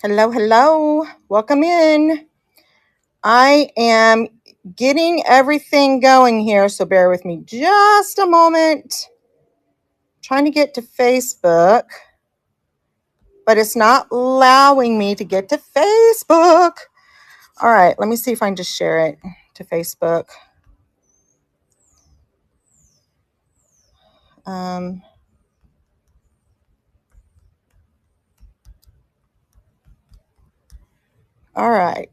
Hello, hello. Welcome in. I am getting everything going here, so bear with me just a moment. Trying to get to Facebook, but it's not allowing me to get to Facebook. All right, let me see if I can just share it to Facebook. Um, all right.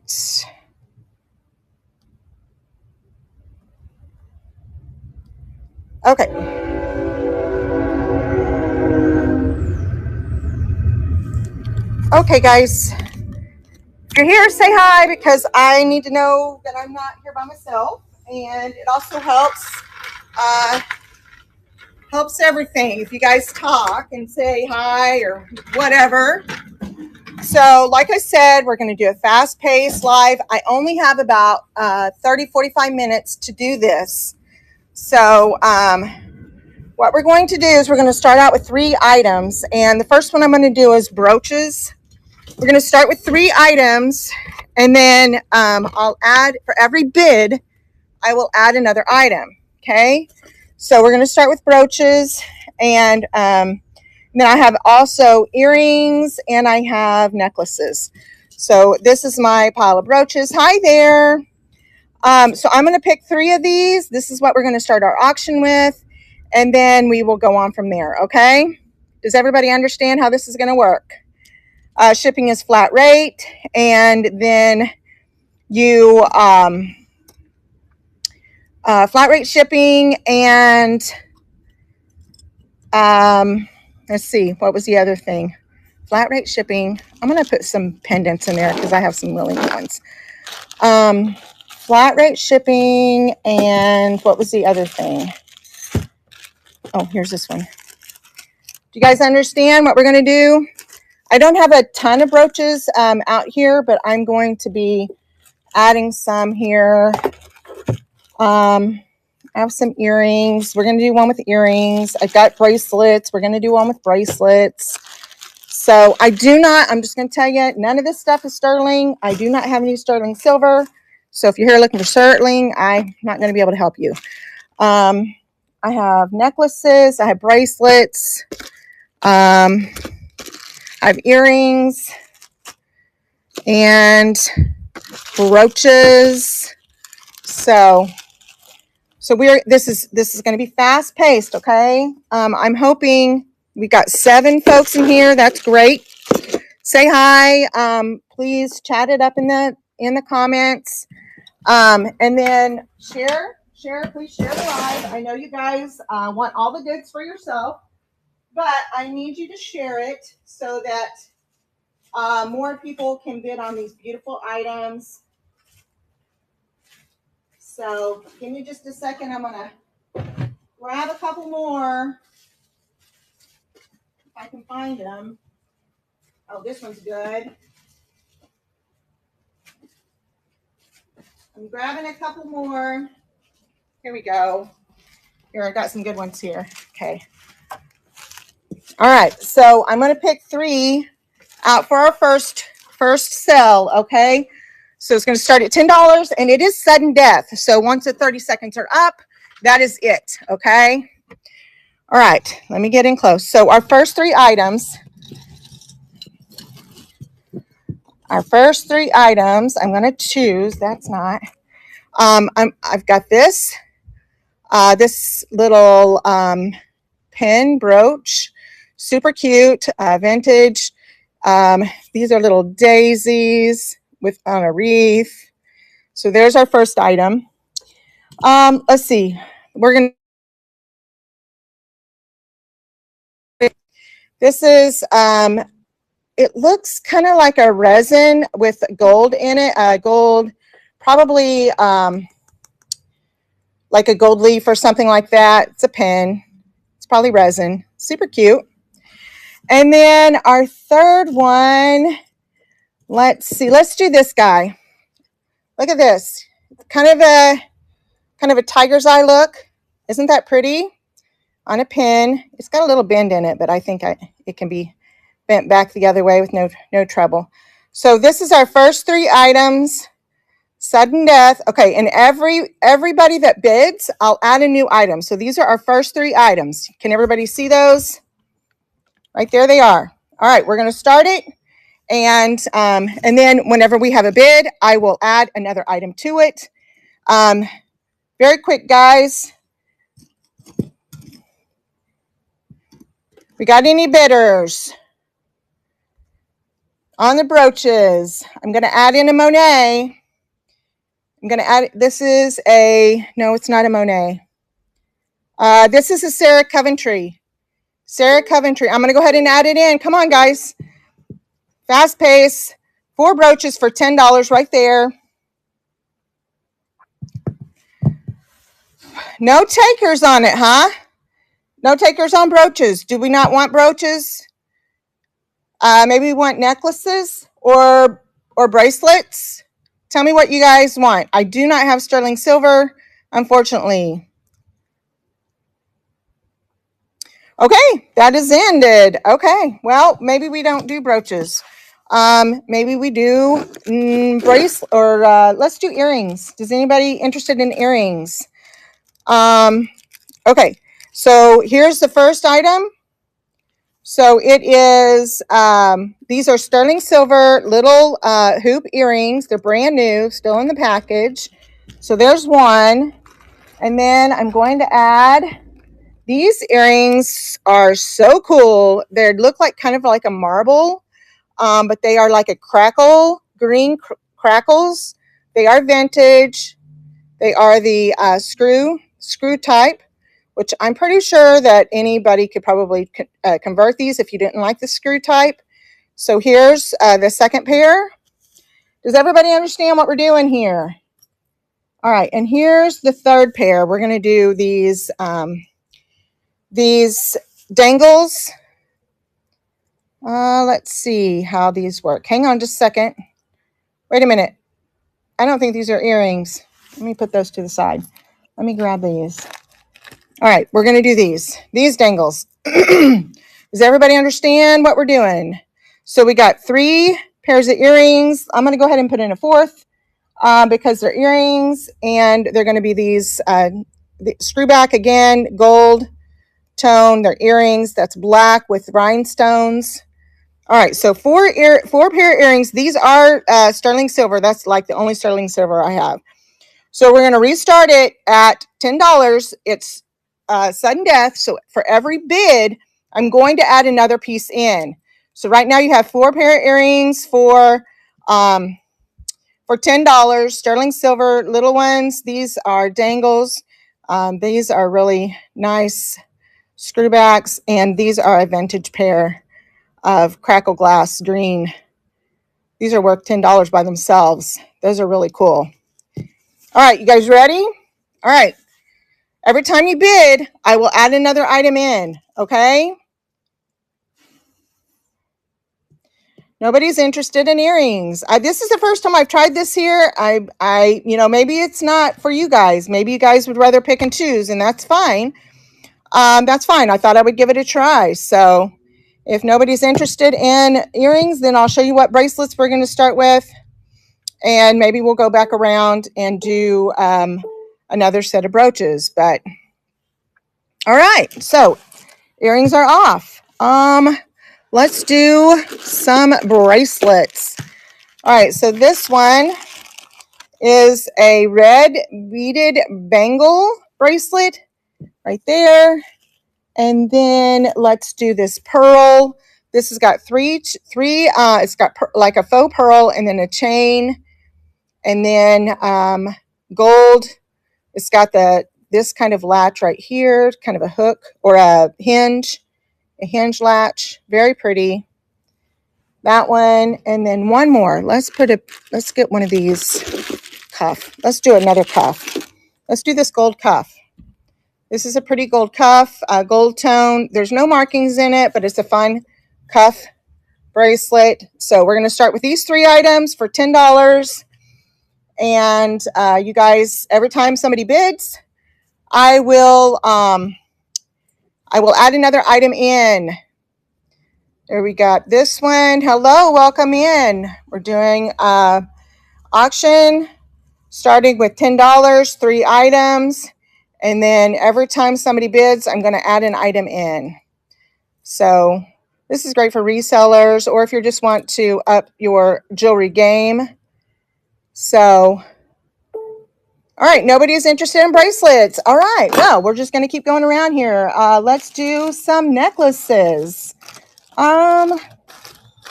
Okay. Okay, guys. If you're here, say hi because I need to know that I'm not here by myself. And it also uh, helps everything if you guys talk and say hi or whatever. So like I said, we're going to do a fast-paced live. I only have about 30-45 minutes to do this. So what we're going to do is we're going to start out with 3 items, and the first one I'm going to do is brooches. We're going to start with 3 items, and then I'll add, for every bid I will add another item. Okay, so we're going to start with brooches, and then I have also earrings, and I have necklaces. So this is my pile of brooches. Hi there. So I'm going to pick 3 of these. This is what we're going to start our auction with, and then we will go on from there. Okay, does everybody understand how this is going to work? Shipping is flat rate, and then you flat rate shipping, and let's see, what was the other thing? Flat rate shipping. I'm going to put some pendants in there because I have some really good ones. Flat rate shipping, and what was the other thing? Oh, here's this one. Do you guys understand what we're going to do? I don't have a ton of brooches out here, but I'm going to be adding some here. I have some earrings. We're going to do one with earrings. I've got bracelets. We're going to do one with bracelets. So I'm just going to tell you, none of this stuff is sterling. I do not have any sterling silver. So if you're here looking for sterling, I'm not going to be able to help you. I have necklaces. I have bracelets. I have earrings and brooches. So this is going to be fast paced. Okay. I'm hoping we got 7 folks in here. That's great. Say hi. Please chat it up in the comments. And then please share the live. I know you guys want all the goods for yourself, but I need you to share it so that more people can bid on these beautiful items. So give me just a second. I'm gonna grab a couple more if I can find them. Oh, this one's good. I'm grabbing a couple more. Here we go. Here, I got some good ones here. Okay. All right. So I'm going to pick 3 out for our first sell. Okay. So it's going to start at $10, and it is sudden death. So once the 30 seconds are up, that is it. Okay. All right. Let me get in close. So our first 3 items. I'm going to choose. That's not. I've got this little pin brooch, super cute, vintage. These are little daisies on a wreath. So there's our first item. Let's see. We're gonna. This is. It looks kind of like a resin with gold in it. Gold, probably like a gold leaf or something like that. It's a pin. It's probably resin. Super cute. And then our third one, let's see. Let's do this guy. Look at this. Kind of a tiger's eye look. Isn't that pretty? On a pin. It's got a little bend in it, but I think it can be bent back the other way with no trouble. So this is our first 3 items. Sudden death. Okay, and everybody that bids, I'll add a new item. So these are our first 3 items. Can everybody see those? Right there they are. All right, we're going to start it. And then whenever we have a bid, I will add another item to it. Very quick, guys. We got any bidders on the brooches? I'm going to add in a Monet. I'm going to add, this is a, no, it's not a Monet. This is a Sarah Coventry. Sarah Coventry. I'm going to go ahead and add it in. Come on, guys. Fast pace. 4 brooches for $10 right there. No takers on it, huh? No takers on brooches. Do we not want brooches? Maybe we want necklaces or bracelets. Tell me what you guys want. I do not have sterling silver, unfortunately. Okay, that is ended. Okay, well, maybe we don't do brooches. Maybe we do bracelet, or let's do earrings. Is anybody interested in earrings? Okay, so here's the first item. So it is, these are sterling silver little hoop earrings. They're brand new, still in the package. So there's one. And then I'm going to add, these earrings are so cool. They look like kind of like a marble, but they are like a crackle, green crackles. They are vintage. They are the screw type, which I'm pretty sure that anybody could probably convert these if you didn't like the screw type. So here's the second pair. Does everybody understand what we're doing here? All right, and here's the third pair. We're going to do these dangles. Let's see how these work. Hang on just a second. Wait a minute. I don't think these are earrings. Let me put those to the side. Let me grab these. All right, we're going to do these dangles. Does everybody understand what we're doing? So we got 3 pairs of earrings. I'm going to go ahead and put in a 4th because they're earrings, and they're going to be these the screw back again, gold tone. They're earrings. That's black with rhinestones. All right, so 4 pair of earrings. These are sterling silver. That's like the only sterling silver I have. So we're going to restart it at $10. It's sudden death. So for every bid, I'm going to add another piece in. So right now you have 4 pair of earrings for $10, sterling silver, little ones. These are dangles. These are really nice screwbacks, and these are a vintage pair of crackle glass green. These are worth $10 by themselves. Those are really cool. All right, you guys ready? All right. Every time you bid, I will add another item in, okay? Nobody's interested in earrings. This is the first time I've tried this here. You know, maybe it's not for you guys. Maybe you guys would rather pick and choose, and that's fine. That's fine. I thought I would give it a try. So if nobody's interested in earrings, then I'll show you what bracelets we're going to start with. And maybe we'll go back around and do another set of brooches. But all right, so earrings are off. Let's do some bracelets. All right, so this one is a red beaded bangle bracelet right there. And then let's do this pearl. This has got it's got like a faux pearl and then a chain. And then gold. It's got this kind of latch right here, kind of a hook or a hinge latch. Very pretty. That one, and then one more. Let's get one of these cuff. Let's do another cuff. Let's do this gold cuff. This is a pretty gold cuff, gold tone. There's no markings in it, but it's a fun cuff bracelet. So we're going to start with these 3 items for $10. And you guys, every time somebody bids, I will add another item in. There we got this one. Hello, welcome in. We're doing auction starting with $10, 3 items. And then every time somebody bids, I'm going to add an item in. So this is great for resellers or if you just want to up your jewelry game. So, all right, nobody's interested in bracelets. All right, well, we're just going to keep going around here. Let's do some necklaces.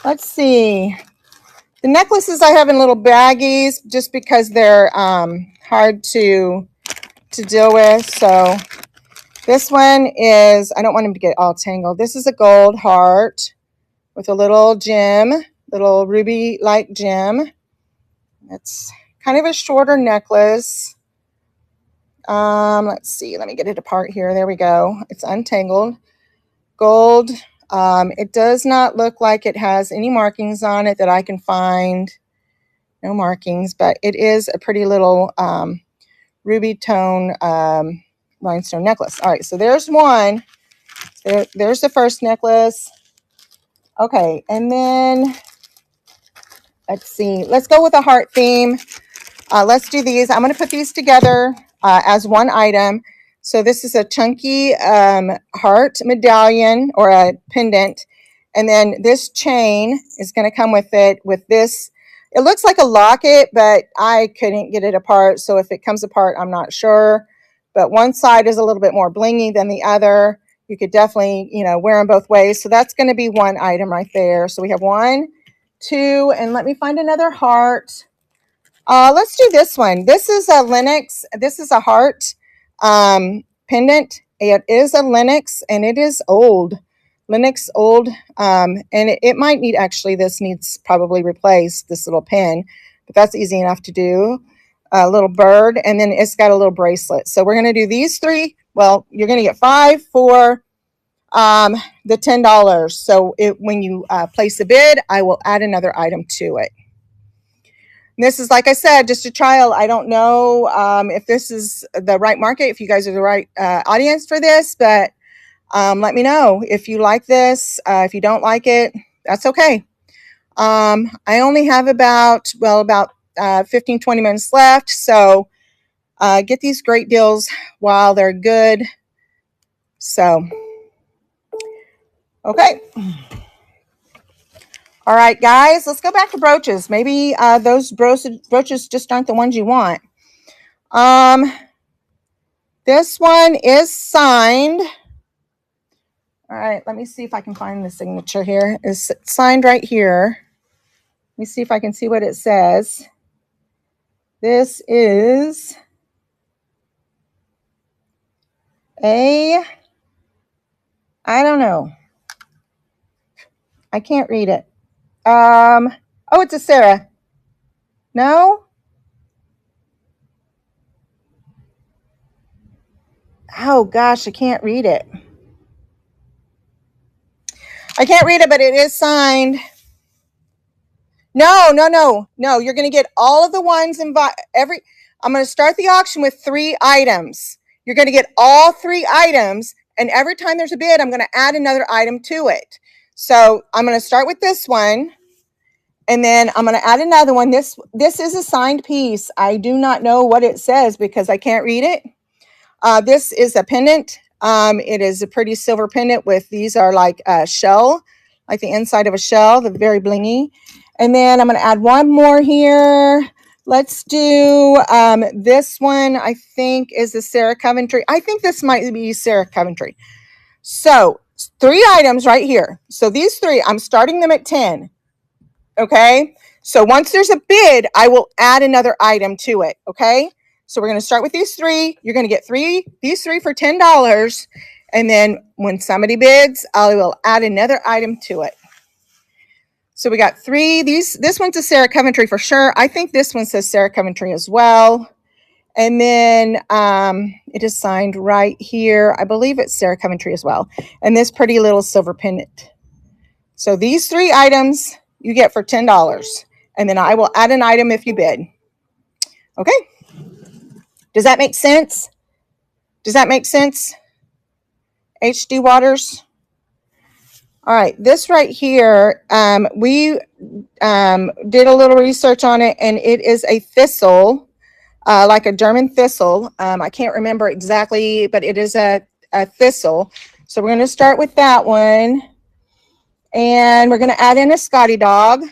Let's see. The necklaces I have in little baggies just because they're hard to deal with. So this one is, I don't want them to get all tangled. This is a gold heart with a little gem, little ruby-like gem. It's kind of a shorter necklace. Let's see. Let me get it apart here. There we go. It's untangled. Gold. It does not look like it has any markings on it that I can find. No markings, but it is a pretty little ruby tone rhinestone necklace. All right, so there's one. There's the first necklace. Okay, and then let's see. Let's go with a heart theme. Let's do these. I'm going to put these together as one item. So this is a chunky heart medallion or a pendant. And then this chain is going to come with it with this. It looks like a locket, but I couldn't get it apart. So if it comes apart, I'm not sure. But one side is a little bit more blingy than the other. You could definitely, wear them both ways. So that's going to be one item right there. So we have 1, 2, and let me find another heart. Let's do this one. This is a Lynx. This is a heart pendant. It is a Lynx and it is old. Lynx old. And it might need, actually, this needs probably replaced, this little pin. But that's easy enough to do. A little bird. And then it's got a little bracelet. So we're going to do these 3. Well, you're going to get 5 for the $10. So when you place a bid, I will add another item to it. This is, like I said, just a trial. I don't know if this is the right market, if you guys are the right audience for this, but let me know if you like this. If you don't like it, that's okay. I only have about 15, 20 minutes left. So get these great deals while they're good. So, okay. All right, guys, let's go back to brooches. Maybe those brooches just aren't the ones you want. This one is signed. All right, let me see if I can find the signature here. It's signed right here. Let me see if I can see what it says. This is I don't know. I can't read it. Oh, it's a Sarah. No? Oh, gosh, I can't read it. I can't read it, but it is signed. No. You're going to get all of the ones I'm going to start the auction with 3 items. You're going to get all 3 items, and every time there's a bid, I'm going to add another item to it. So I'm going to start with this one, and then I'm going to add another one. This is a signed piece. I do not know what it says because I can't read it. This is a pendant. It is a pretty silver pendant with, these are like a shell, like the inside of a shell, the very blingy. And then I'm going to add one more here. Let's do this one, I think, is the Sarah Coventry. I think this might be Sarah Coventry. So 3 items right here. So these 3, I'm starting them at 10. Okay. So once there's a bid, I will add another item to it. Okay. So we're going to start with these 3. You're going to get these 3 for $10. And then when somebody bids, I will add another item to it. So we got 3. This one's a Sarah Coventry for sure. I think this one says Sarah Coventry as well. And then it is signed right here. I believe it's Sarah Coventry as well. And this pretty little silver pendant. So these 3 items you get for $10. And then I will add an item if you bid. Okay. Does that make sense? Does that make sense? HD Waters? All right, this right here, we did a little research on it, and it is a thistle, like a German thistle. I can't remember exactly, but it is a thistle. So we're going to start with that one, and we're going to add in a Scotty dog.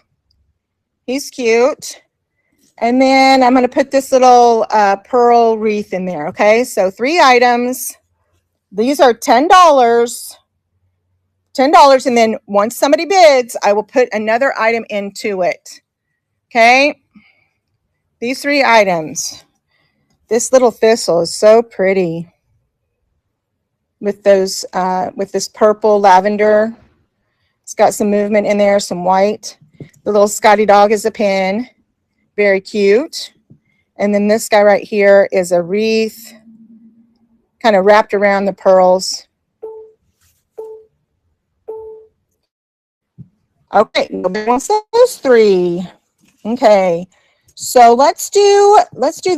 He's cute. And then I'm going to put this little pearl wreath in there. Okay, so 3 items. These are $10. $10, and then once somebody bids, I will put another item into it. Okay, these 3 items. This little thistle is so pretty with those with this purple lavender. It's got some movement in there, some white. The little Scotty dog is a pin, very cute. And then this guy right here is a wreath, kind of wrapped around the pearls. Okay, nobody wants those 3. Okay, so let's do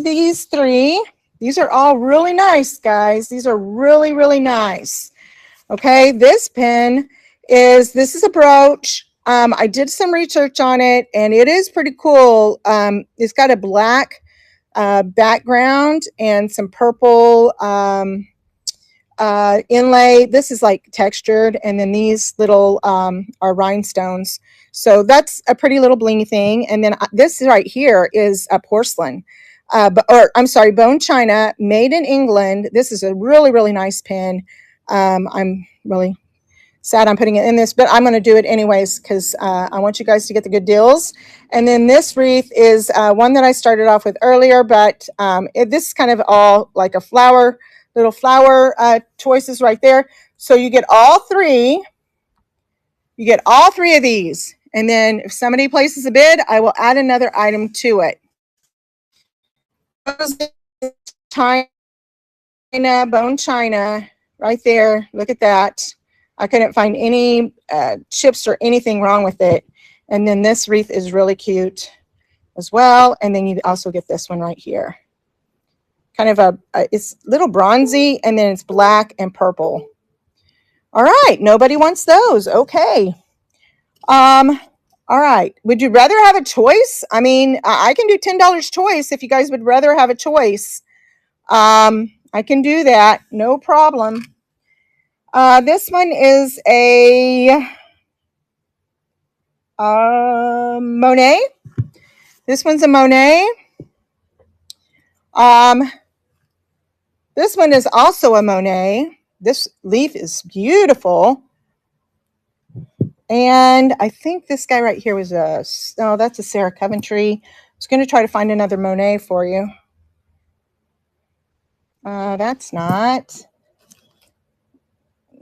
these 3. These are all really nice, guys. These are really, really nice. Okay, this pin is, this is a brooch. I did some research on it, and it is pretty cool. It's got a black background and some purple inlay. This is like textured, and then these little are rhinestones. So that's a pretty little blingy thing. And then this right here is a porcelain, or I'm sorry, bone china, made in England. This is a really, really nice pin. I'm really sad I'm putting it in this, but I'm going to do it anyways because I want you guys to get the good deals. And then this wreath is one that I started off with earlier, but this is kind of all like a flower, little flower choices right there. So you get all 3. You get all 3 of these. And then if somebody places a bid, I will add another item to it. China, bone china, right there. Look at that. I couldn't find any chips or anything wrong with it. And then this wreath is really cute as well. And then you also get this one right here. Kind of it's a little bronzy, and then it's black and purple. All right, nobody wants those. Okay. All right. Would you rather have a choice? I mean, I can do $10 choice if you guys would rather have a choice. I can do that, no problem. This one is a Monet. This one's a Monet. This one is also a Monet. This leaf is beautiful. And I think this guy right here was that's a Sarah Coventry. I was going to try to find another Monet for you. That's not.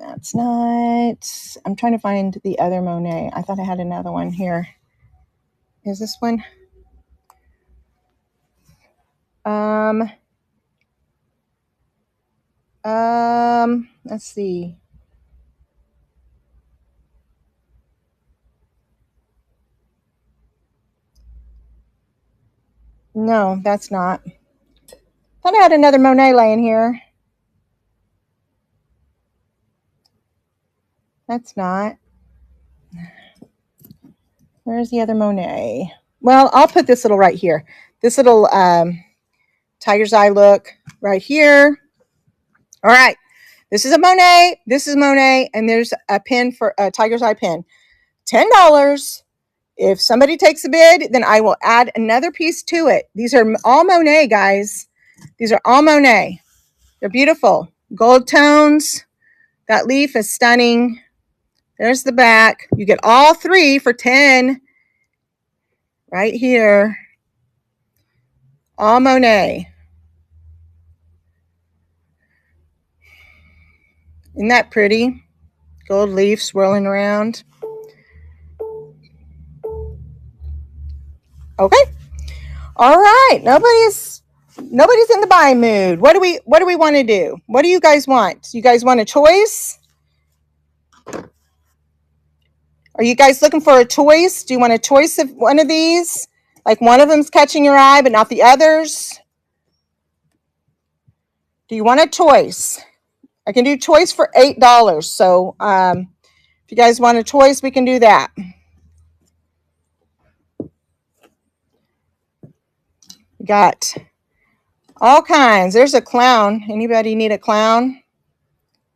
I'm trying to find the other Monet. I thought I had another one here. Is this one? Let's see. No, that's not. Thought I had another Monet laying here. That's not. Where's the other Monet? Well, I'll put this little right here. This little tiger's eye look right here. All right. This is a Monet. This is Monet. And there's a pin for a tiger's eye pin. $10. If somebody takes a bid, then I will add another piece to it. These are all Monet, guys. These are all Monet. They're beautiful. Gold tones. That leaf is stunning. There's the back. You get all 3 for 10. Right here. All Monet. Isn't that pretty? Gold leaf swirling around. Okay. All right. Nobody's in the buying mood. What do we want to do? What do you guys want? You guys want a choice? Are you guys looking for a choice? Do you want a choice of one of these? Like one of them's catching your eye, but not the others? Do you want a choice? I can do choice for $8. So If you guys want a choice, we can do that. We got all kinds. There's a clown. Anybody need a clown?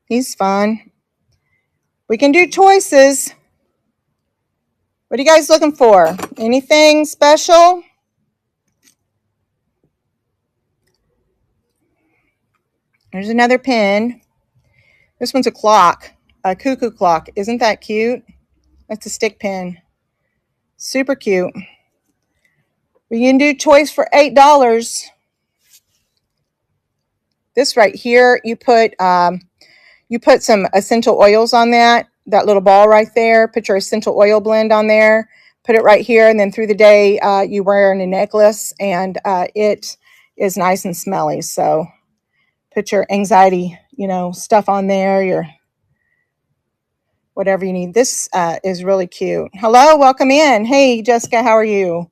He's fun. We can do choices. What are you guys looking for? Anything special? There's another pin. This one's a clock, a cuckoo clock. Isn't that cute? That's a stick pin. Super cute. We can do choice for $8. This right here, you put some essential oils on that little ball right there. Put your essential oil blend on there. Put it right here, and then through the day, you wear in a necklace, and it is nice and smelly. So put your anxiety, stuff on there, your whatever you need. This is really cute. Hello, welcome in. Hey, Jessica, how are you?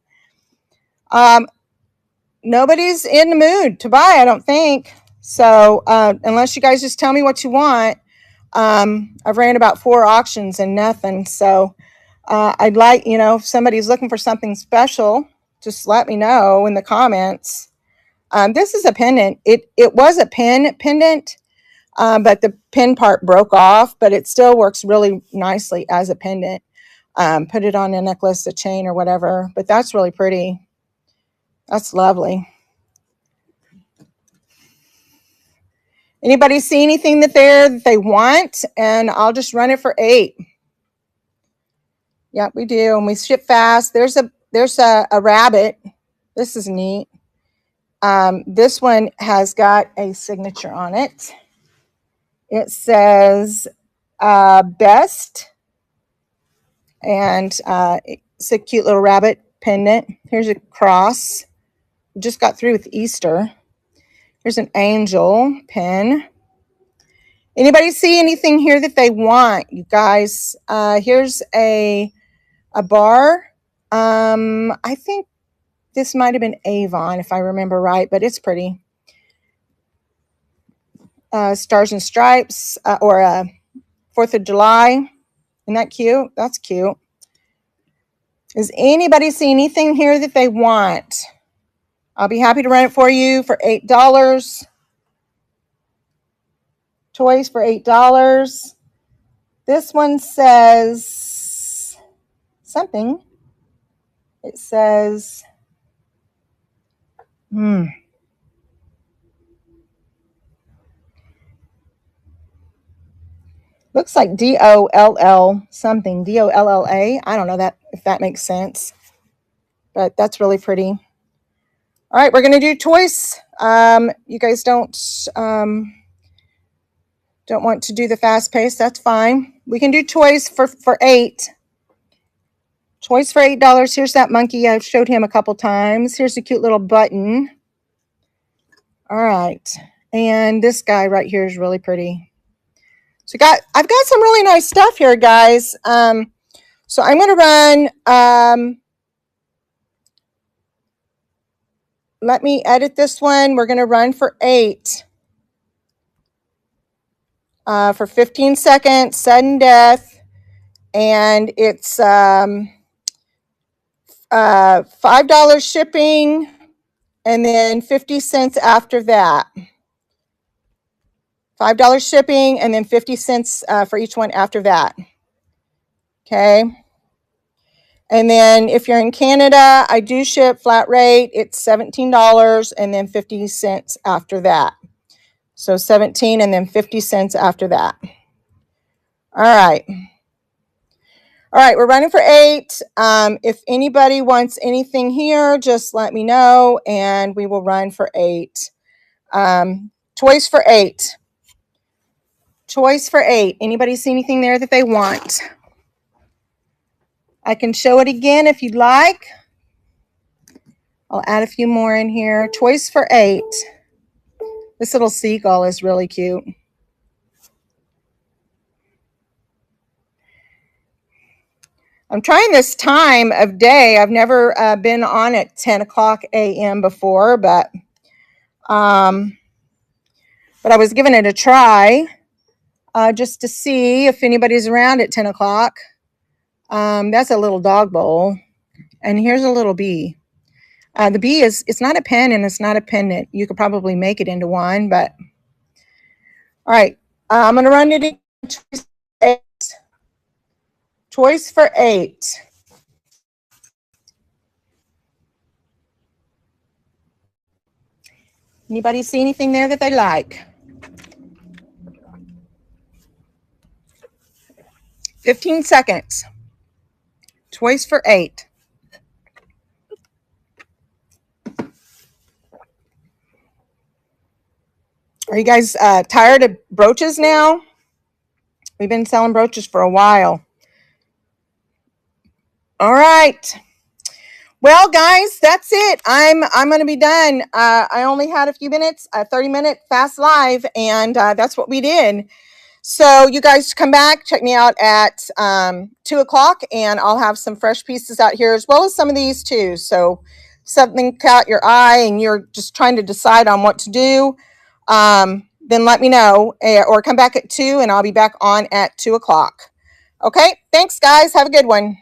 Nobody's in the mood to buy, I don't think. So unless you guys just tell me what you want, I've ran about 4 auctions and nothing. So I'd like, if somebody's looking for something special, just let me know in the comments. This is a pendant. It was a pendant, but the pin part broke off, but it still works really nicely as a pendant. Put it on a necklace, a chain, or whatever. But that's really pretty. That's lovely. Anybody see anything that they want? And I'll just run it for $8. Yep, we do. And we ship fast. There's a rabbit. This is neat. This one has got a signature on it. It says best. And it's a cute little rabbit pendant. Here's a cross. We just got through with Easter. Here's an angel pin. Anybody see anything here that they want, you guys? Here's a bar. I think this might have been Avon, if I remember right, but it's pretty. Stars and Stripes, or 4th of July. Isn't that cute? That's cute. Does anybody see anything here that they want? I'll be happy to run it for you for $8. Toys for $8. This one says something. It says, looks like DOLL something, DOLLA. I don't know that if that makes sense, but that's really pretty. All right, we're going to do choice. You guys don't want to do the fast pace. That's fine. We can do choice for $8. Choice for $8. Here's that monkey. I've showed him a couple times. Here's a cute little button. All right. And this guy right here is really pretty. So I've got some really nice stuff here, guys. So I'm going to run, let me edit this one. We're going to run for $8. For 15 seconds, sudden death. And it's $5 shipping, and then 50 cents after that. $5 shipping, and then 50 cents for each one after that. Okay. And then if you're in Canada, I do ship flat rate. It's $17 and then 50 cents after that. So 17 and then 50 cents after that. All right. All right, we're running for $8. If anybody wants anything here, just let me know, and we will run for $8. Choice for $8. Choice for $8. Anybody see anything there that they want? I can show it again if you'd like. I'll add a few more in here. Choice for $8. This little seagull is really cute. I'm trying this time of day. I've never been on at 10 o'clock a.m. before, but I was giving it a try. just to see if anybody's around at 10 o'clock. That's a little dog bowl. And here's a little bee. The bee it's not a pen and it's not a pendant. You could probably make it into one, but all right. I'm going to run it in choice for 8. Anybody see anything there that they like? 15 seconds. Choice for 8. Are you guys tired of brooches now? We've been selling brooches for a while. All right. Well, guys, that's it. I'm going to be done. I only had a few minutes, a 30-minute fast live, and that's what we did. So you guys come back, check me out at 2 o'clock, and I'll have some fresh pieces out here as well as some of these too. So something caught your eye and you're just trying to decide on what to do, then let me know, or come back at 2 and I'll be back on at 2 o'clock. Okay, thanks guys. Have a good one.